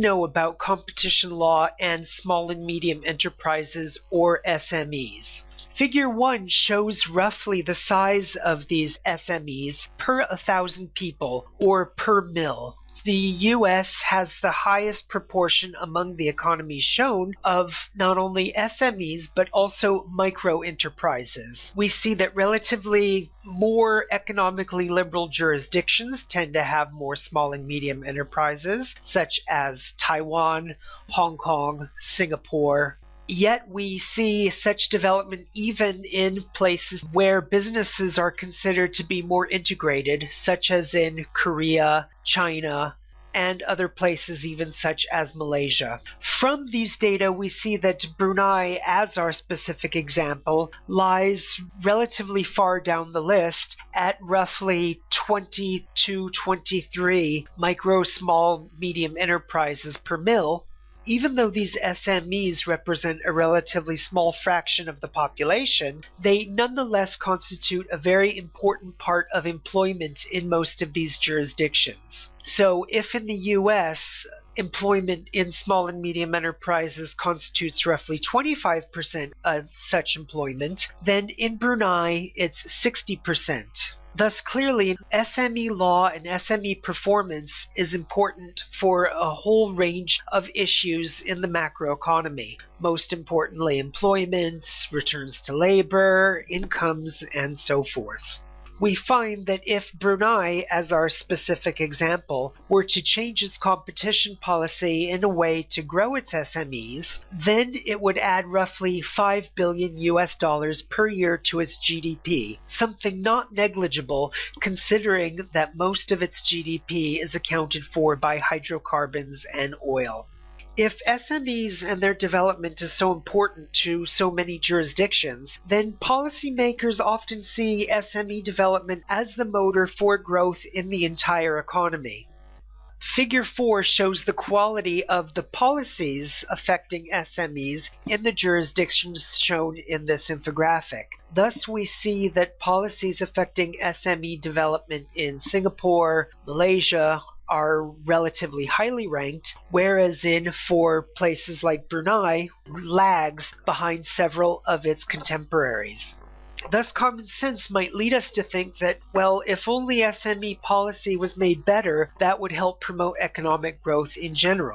Know about competition law and small and medium enterprises, or SMEs. Figure 1 shows roughly the size of these SMEs per 1,000 people, or per mil. The US has the highest proportion among the economies shown of not only SMEs but also micro enterprises. We see that relatively more economically liberal jurisdictions tend to have more small and medium enterprises, such as Taiwan, Hong Kong, Singapore. Yet we see such development even in places where businesses are considered to be more integrated, such as in Korea, China, and other places even such as Malaysia. From these data, we see that Brunei, as our specific example, lies relatively far down the list at roughly 20 to 23 micro, small, medium enterprises per mil. Even though these SMEs represent a relatively small fraction of the population, they nonetheless constitute a very important part of employment in most of these jurisdictions. So if in the US, employment in small and medium enterprises constitutes roughly 25% of such employment, then in Brunei it's 60%. Thus, clearly, SME law and SME performance is important for a whole range of issues in the macroeconomy. Most importantly, employment, returns to labor, incomes, and so forth. We find that if Brunei, as our specific example, were to change its competition policy in a way to grow its SMEs, then it would add roughly $5 billion per year to its GDP, something not negligible considering that most of its GDP is accounted for by hydrocarbons and oil. If SMEs and their development is so important to so many jurisdictions, then policymakers often see SME development as the motor for growth in the entire economy. Figure 4 shows the quality of the policies affecting SMEs in the jurisdictions shown in this infographic. Thus, we see that policies affecting SME development in Singapore, Malaysia, are relatively highly ranked, whereas for places like Brunei, lags behind several of its contemporaries. Thus, common sense might lead us to think that, well, if only SME policy was made better, that would help promote economic growth in general.